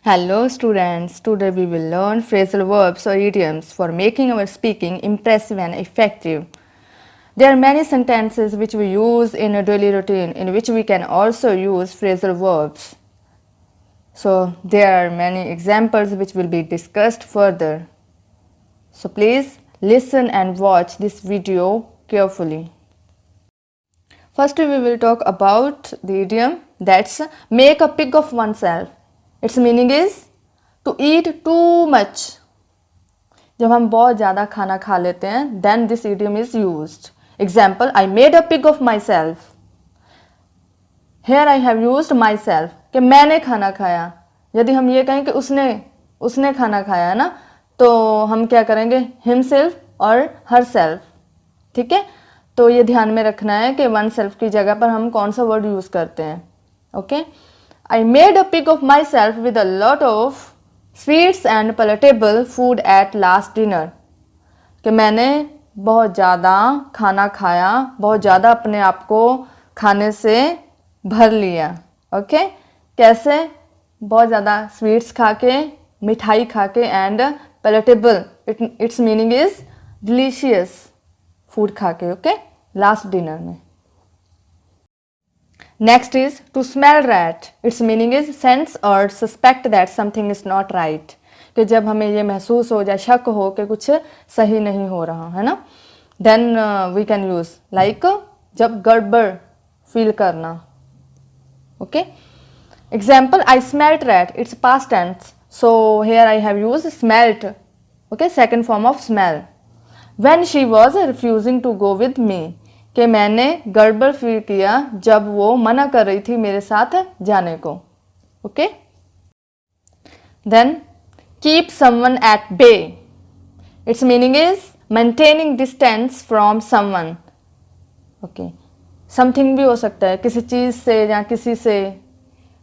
Hello students, today we will learn phrasal verbs or idioms for making our speaking impressive and effective. There are many sentences which we use in a daily routine in which we can also use phrasal verbs. So there are many examples which will be discussed further. So please listen and watch this video carefully. First we will talk about the idiom that's make a pig of oneself. Its meaning is to eat too much. जब हम बहुत ज़्यादा खाना खा लेते हैं then this idiom is used. Example, I made a pig of myself. Here I have used myself कि मैंने खाना खाया. यदि हम ये कहें कि उसने खाना खाया ना तो हम क्या करेंगे himself और herself. ठीक है, तो ये ध्यान में रखना है कि वन सेल्फ की जगह पर हम कौन सा वर्ड यूज़ करते हैं. Okay, I made a pig of myself with a lot of sweets and palatable food at last dinner. कि मैंने बहुत ज़्यादा खाना खाया, बहुत ज़्यादा अपने आप को खाने से भर लिया. ओके, कैसे? बहुत ज़्यादा स्वीट्स खा के, मिठाई खा के and palatable, it's meaning is delicious food खा के. ओके, लास्ट डिनर में. Next is to smell rat. Its meaning is sense or suspect that something is not right. कि जब हमें ये महसूस हो जाए, शक हो कि कुछ सही नहीं हो रहा है ना, then we can use like जब गड़बड़ फील करना. Okay. Example, I smelt rat. It's past tense. So here I have used smelt. Okay, second form of smell. When she was refusing to go with me. कि मैंने गड़बड़ feel किया जब वो मना कर रही थी मेरे साथ जाने को. Okay, then keep someone at bay. Its meaning is maintaining distance from someone. Okay, something भी हो सकता है, किसी चीज़ से या किसी से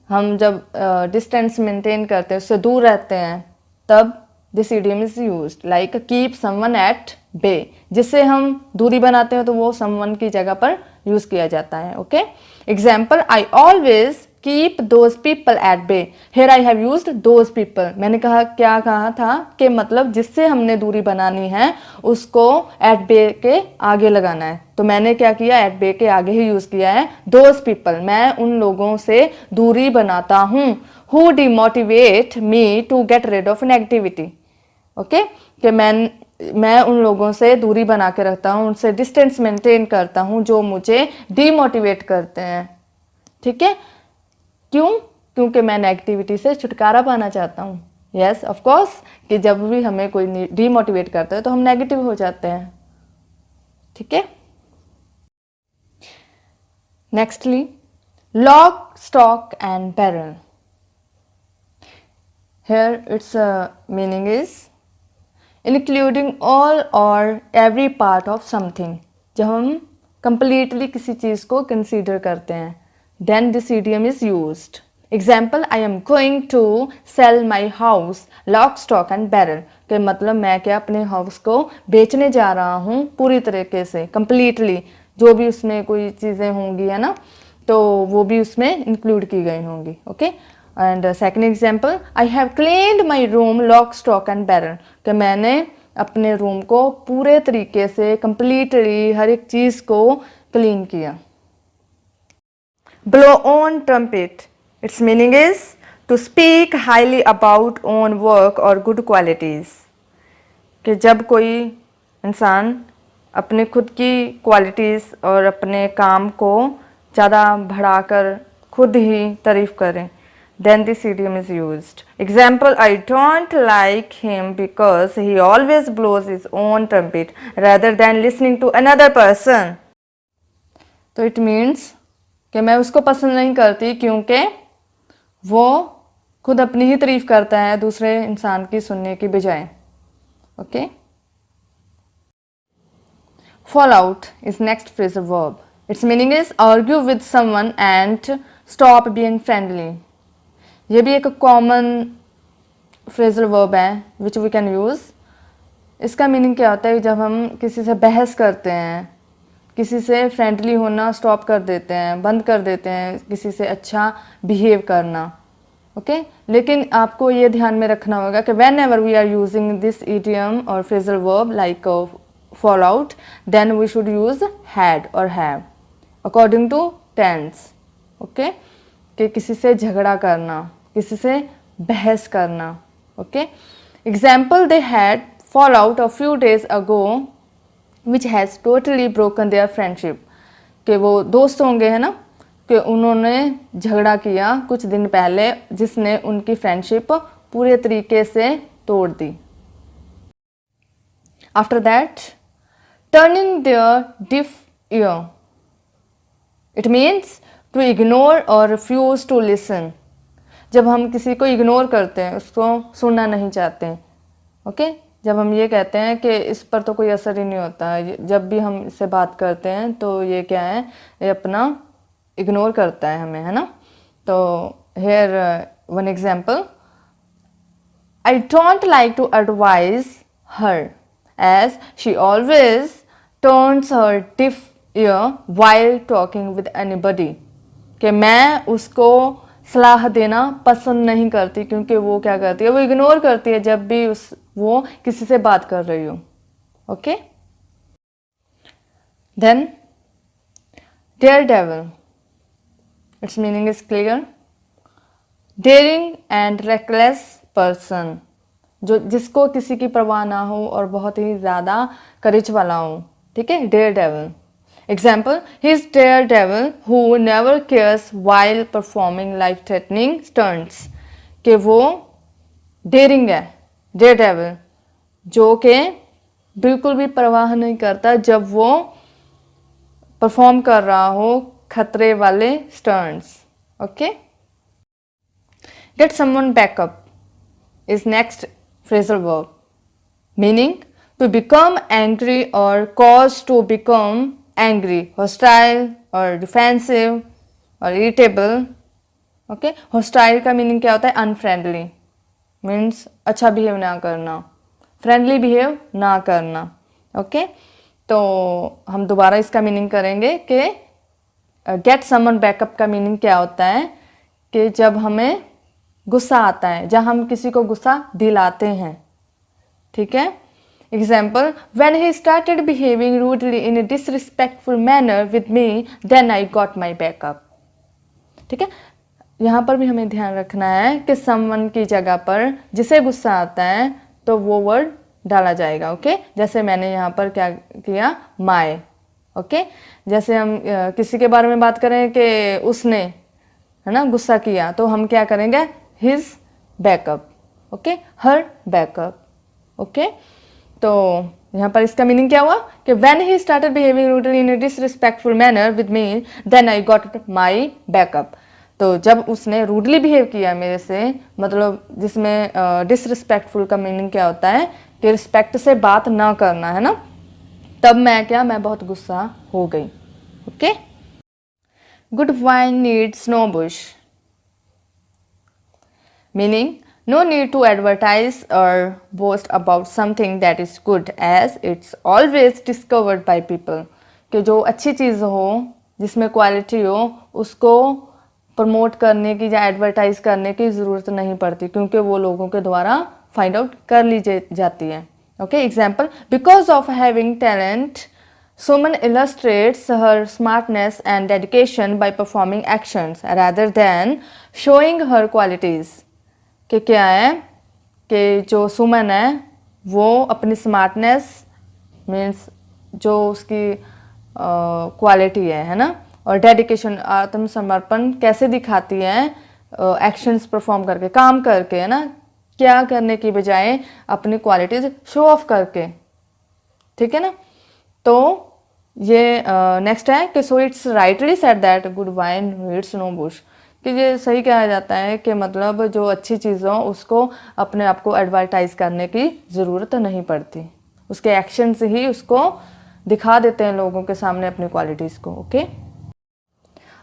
हम जब डिस्टेंस मेंटेन करते हैं, उससे दूर रहते हैं, तब this idiom is used like keep someone at bay. जिससे हम दूरी बनाते हैं तो वो समवन की जगह पर यूज किया जाता है. Okay, example, I always keep those people at bay. Here I have used those people. मैंने क्या कहा था कि मतलब जिससे हमने दूरी बनानी है उसको एट बे के आगे लगाना है. तो मैंने क्या किया, एट बे के आगे ही यूज किया है दोज पीपल. मैं उन लोगों से दूरी बनाता हूँ. Who demotivate me to get rid of negativity. Okay, कि मैं उन लोगों से दूरी बना के रखता हूँ, उनसे डिस्टेंस मेंटेन करता हूँ जो मुझे डीमोटिवेट करते हैं. ठीक है, क्यों? क्योंकि मैं नेगेटिविटी से छुटकारा पाना चाहता हूँ. यस, ऑफ कोर्स, कि जब भी हमें कोई डीमोटिवेट करता है तो हम नेगेटिव हो जाते हैं. ठीक है. Nextly, lock stock and barrel. Here its meaning is including all और एवरी पार्ट ऑफ समथिंग. जब हम कंप्लीटली किसी चीज़ को कंसीडर करते हैं then this idiom is used. Example, I am going to sell my house lock stock and barrel. के मतलब मैं क्या अपने हाउस को बेचने जा रहा हूँ पूरी तरीके से, कंप्लीटली. जो भी उसमें कोई चीज़ें होंगी है ना, तो वो भी उसमें इंक्लूड की गई होंगी. Okay, and second example, I have cleaned my room lock stock and barrel. कि मैंने अपने रूम को पूरे तरीके से कंप्लीटली हर एक चीज़ को क्लीन किया. Blow on trumpet. Its meaning is to speak highly about own work और गुड क्वालिटीज़. कि जब कोई इंसान अपने खुद की क्वालिटीज़ और अपने काम को ज़्यादा बढ़ाकर खुद ही तारीफ करें, then this idiom is used. Example, I don't like him because he always blows his own trumpet rather than listening to another person. तो it means कि मैं उसको पसंद नहीं करती क्योंकि वो खुद अपनी ही तारीफ करता है दूसरे इंसान की सुनने की बजाय. Okay, fall out is next phrasal verb. Its meaning is argue with someone and stop being friendly. ये भी एक कॉमन फ्रेजल वर्ब है विच वी कैन यूज़. इसका मीनिंग क्या होता है? जब हम किसी से बहस करते हैं, किसी से फ्रेंडली होना स्टॉप कर देते हैं, बंद कर देते हैं, किसी से अच्छा बिहेव करना. ओके लेकिन आपको ये ध्यान में रखना होगा कि whenever we are using this idiom और phrasal verb like fall out, then we should use had और have according to tense. Okay कि किसी से झगड़ा करना, किसी से बहस करना। Okay example, they had fall out a few days ago which has totally broken their friendship, कि वो दोस्त होंगे है ना, कि उन्होंने झगड़ा किया कुछ दिन पहले जिसने उनकी फ्रेंडशिप पूरे तरीके से तोड़ दी। After that, turning their deaf ear, it means to ignore और रिफ्यूज टू लिसन। जब हम किसी को इग्नोर करते हैं, उसको सुनना नहीं चाहते हैं। ओके जब हम ये कहते हैं कि इस पर तो कोई असर ही नहीं होता, जब भी हम इससे बात करते हैं तो ये क्या है, ये अपना इग्नोर करता है हमें, है ना। तो here one example, I don't like to advise her as she always turns her deaf ear while talking with anybody, कि मैं उसको सलाह देना पसंद नहीं करती क्योंकि वो क्या करती है, वो इग्नोर करती है जब भी वो किसी से बात कर रही हो। Okay then daredevil, its meaning is clear, daring and reckless person, जो जिसको किसी की परवाह ना हो और बहुत ही ज़्यादा करेज वाला हो। ठीक है, daredevil. Example, he is daredevil who never cares while performing life threatening stunts, कि वो डेयरिंग है, डेयर डेविल, जो कि बिल्कुल भी परवाह नहीं करता जब वो परफॉर्म कर रहा हो खतरे वाले stunts. Okay get someone back up is next phrasal verb, meaning to become angry और cause to become angry, hostile और डिफेंसिव और इरिटेबल। ओके हॉस्टाइल का मीनिंग क्या होता है, अनफ्रेंडली, मीन्स अच्छा बिहेव ना करना, फ्रेंडली बिहेव ना करना। ओके तो हम दोबारा इसका मीनिंग करेंगे कि गेट समवन बैकअप का मीनिंग क्या होता है, कि जब हमें गुस्सा आता है, जब हम किसी को गुस्सा दिलाते हैं। ठीक है, example, when he started behaving rudely in a disrespectful manner with me then I got my backup. ठीक है, यहाँ पर भी हमें ध्यान रखना है कि समवन की जगह पर जिसे गुस्सा आता है तो वो वर्ड डाला जाएगा। ओके जैसे मैंने यहाँ पर क्या किया, माय। ओके जैसे हम किसी के बारे में बात करें कि उसने, है ना, गुस्सा किया, तो हम क्या करेंगे, his backup. Okay her backup. Okay तो यहाँ पर इसका मीनिंग क्या हुआ कि when he started behaving rudely in a disrespectful manner with me then I got my backup. तो जब उसने रूडली बिहेव किया मेरे से, मतलब जिसमें डिसरिस्पेक्टफुल का मीनिंग क्या होता है कि रिस्पेक्ट से बात ना करना, है ना, तब मैं बहुत गुस्सा हो गई। Okay good wine needs no bush, meaning no need to advertise or boast about something that is good as it's always discovered by people, कि जो अच्छी चीज़ हो, जिसमें क्वालिटी हो, उसको प्रमोट करने की या एडवर्टाइज करने की ज़रूरत नहीं पड़ती क्योंकि वो लोगों के द्वारा फाइंड आउट कर ली जाती है। Okay example, because of having talent Suman illustrates her smartness and dedication by performing actions rather than showing her qualities, कि क्या है कि जो सुमन है वो अपनी स्मार्टनेस मीन्स जो उसकी क्वालिटी है ना, और डेडिकेशन आत्मसमर्पण कैसे दिखाती है, एक्शंस परफॉर्म करके, काम करके, है ना, क्या करने की बजाय अपनी क्वालिटीज शो ऑफ करके। ठीक है ना, तो ये नेक्स्ट है कि so its rightly said that good wine needs no bush, कि ये सही कहा जाता है कि मतलब जो अच्छी चीज़ हो उसको अपने आप को एडवर्टाइज करने की ज़रूरत नहीं पड़ती, उसके एक्शन से ही उसको दिखा देते हैं लोगों के सामने अपनी क्वालिटीज़ को। Okay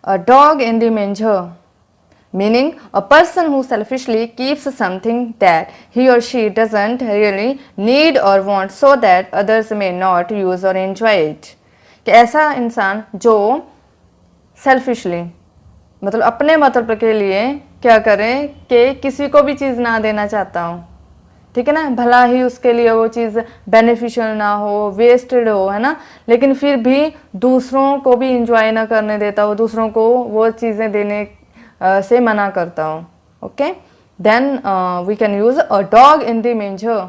a dog in the मेंजर, meaning a person who selfishly keeps something that he और शी डजंट रियली नीड और want so that others may not use और एंजॉय इट, कि ऐसा इंसान जो सेल्फिशली मतलब अपने मतलब के लिए क्या करें कि किसी को भी चीज़ ना देना चाहता हूँ, ठीक है ना, भला ही उसके लिए वो चीज़ बेनिफिशियल ना हो, वेस्टेड हो, है ना, लेकिन फिर भी दूसरों को भी इंजॉय ना करने देता हूँ, दूसरों को वो चीज़ें देने से मना करता हूँ. Okay, then we can use a dog in the manger.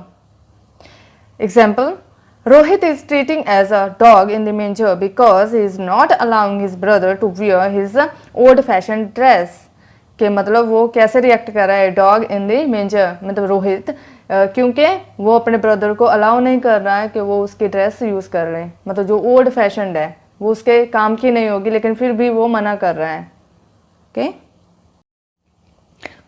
Example, Rohit is treating as a dog in the manger because he is not allowing his brother to wear his old fashioned dress. कि मतलब वो कैसे react कर रहा है dog in the मेंजर, मतलब रोहित क्योंकि वो अपने ब्रदर को अलाउ नहीं कर रहा है कि वो उसकी ड्रेस यूज़ कर रहे हैं, मतलब जो ओल्ड फैशनड है वो उसके काम की नहीं होगी लेकिन फिर भी वो मना कर रहा है. Okay,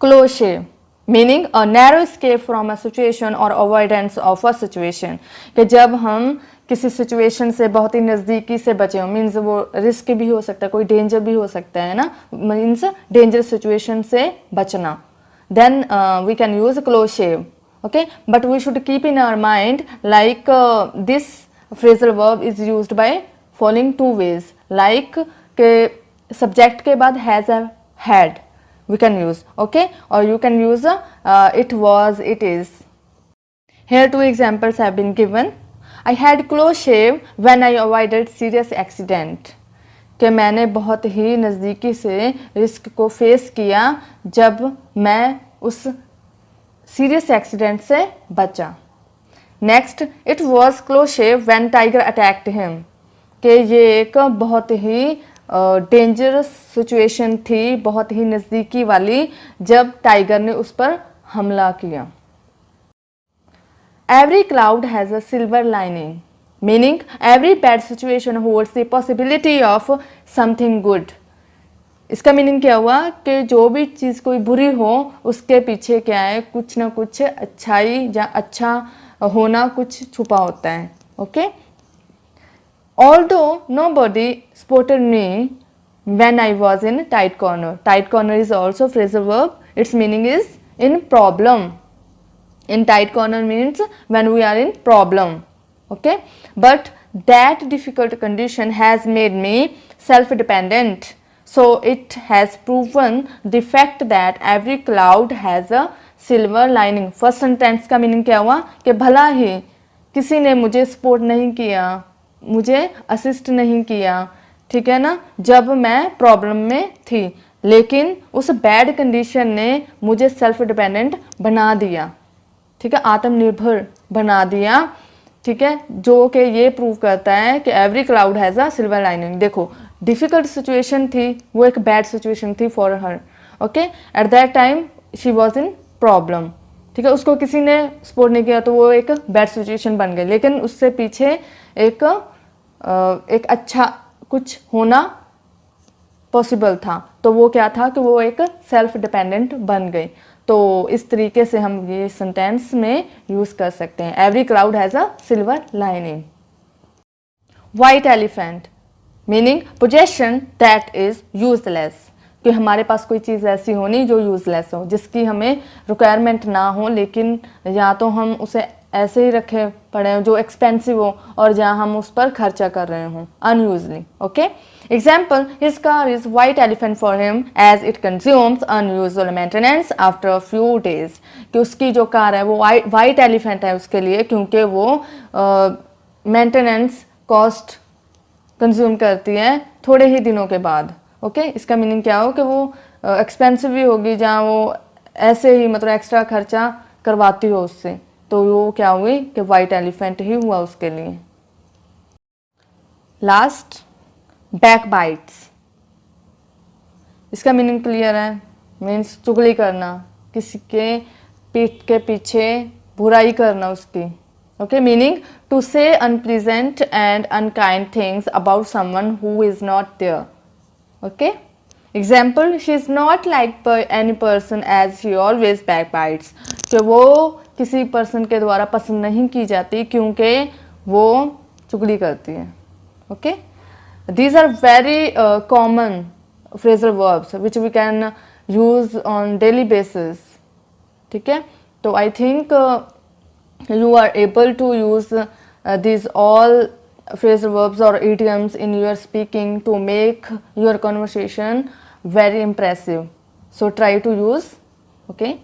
close shave meaning a narrow escape from a situation और अवॉइडेंस ऑफ अ सिचुएशन, कि जब हम किसी सिचुएशन से बहुत ही नज़दीकी से बचे हो, मीन्स वो रिस्क भी हो सकता है, कोई डेंजर भी हो सकता है ना, मीन्स डेंजरस सिचुएशन से बचना, then we can use close shave. Okay, but we should keep in our mind like this phrasal verb is used by following two ways, like के सब्जेक्ट के बाद has a had we can use, okay, or you can use it was, it is. Here two examples have been given. I had close shave when I avoided serious accident. कि मैंने बहुत ही नज़दीकी से risk को face किया जब मैं उस सीरियस एक्सीडेंट से बचा. Next, it was close shave when tiger attacked him, कि ये एक बहुत ही डेंजरस सिचुएशन थी, बहुत ही नज़दीकी वाली, जब टाइगर ने उस पर हमला किया. Every cloud has a silver lining, meaning every bad situation holds the possibility of something good. इसका मीनिंग क्या हुआ कि जो भी चीज़ कोई बुरी हो उसके पीछे क्या है, कुछ ना कुछ अच्छाई या अच्छा होना कुछ छुपा होता है. Okay, although nobody spotted me when I was in tight corner. Tight corner is also phrasal verb.Its meaning is in problem. In tight corner means when we are in problem. Okay, but that difficult condition has made me self-dependent. So it has proven the fact that every cloud has a silver lining. First sentence का meaning क्या हुआ कि भला ही किसी ने मुझे support नहीं किया, मुझे असिस्ट नहीं किया, ठीक है ना, जब मैं प्रॉब्लम में थी, लेकिन उस बैड कंडीशन ने मुझे सेल्फ डिपेंडेंट बना दिया, ठीक है, आत्मनिर्भर बना दिया, ठीक है, जो कि ये प्रूव करता है कि every cloud has a silver lining. देखो डिफ़िकल्ट सिचुएशन थी, वो एक बैड सिचुएशन थी for her. Okay, at that time she was in problem, ठीक है, उसको किसी ने सपोर्ट नहीं किया तो वो एक बैड सिचुएशन बन गई, लेकिन उससे पीछे एक अच्छा कुछ होना पॉसिबल था, तो वो क्या था कि वो एक सेल्फ डिपेंडेंट बन गई. तो इस तरीके से हम ये सेंटेंस में यूज़ कर सकते हैं. Every cloud has a silver lining. White elephant meaning possession that is useless, कि हमारे पास कोई चीज़ ऐसी होनी जो यूज़लेस हो, जिसकी हमें रिक्वायरमेंट ना हो, लेकिन या तो हम उसे ऐसे ही रखे पड़े हों जो एक्सपेंसिव हो, और जहाँ हम उस पर खर्चा कर रहे हों unusually. Okay, example, his car is white elephant for him as it consumes unusual maintenance after a few days, कि उसकी जो कार है वो वाइट एलिफेंट है उसके लिए, क्योंकि वो मेंटेनेंस कॉस्ट कंज्यूम करती है थोड़े ही दिनों के बाद. ओके, इसका मीनिंग क्या हो कि वो एक्सपेंसिव भी होगी, जहाँ वो ऐसे ही मतलब एक्स्ट्रा खर्चा करवाती हो उससे, तो वो क्या हुई कि वाइट एलिफेंट ही हुआ उसके लिए. Last, back bytes. इसका मीनिंग क्लियर है, मीन्स चुगली करना, किसी के पीठ के पीछे बुराई करना उसकी. Okay, meaning to say unpleasant and unkind things about someone who is not there. Okay, example, she is not like any person as she always back bites, कि वो किसी पर्सन के द्वारा पसंद नहीं की जाती क्योंकि वो चुगली करती है. Okay, these are very common phrasal verbs which we can use on daily basis. ठीक है, तो I think you are able to use these all phrasal verbs or idioms in your speaking to make your conversation very impressive. So try to use, okay.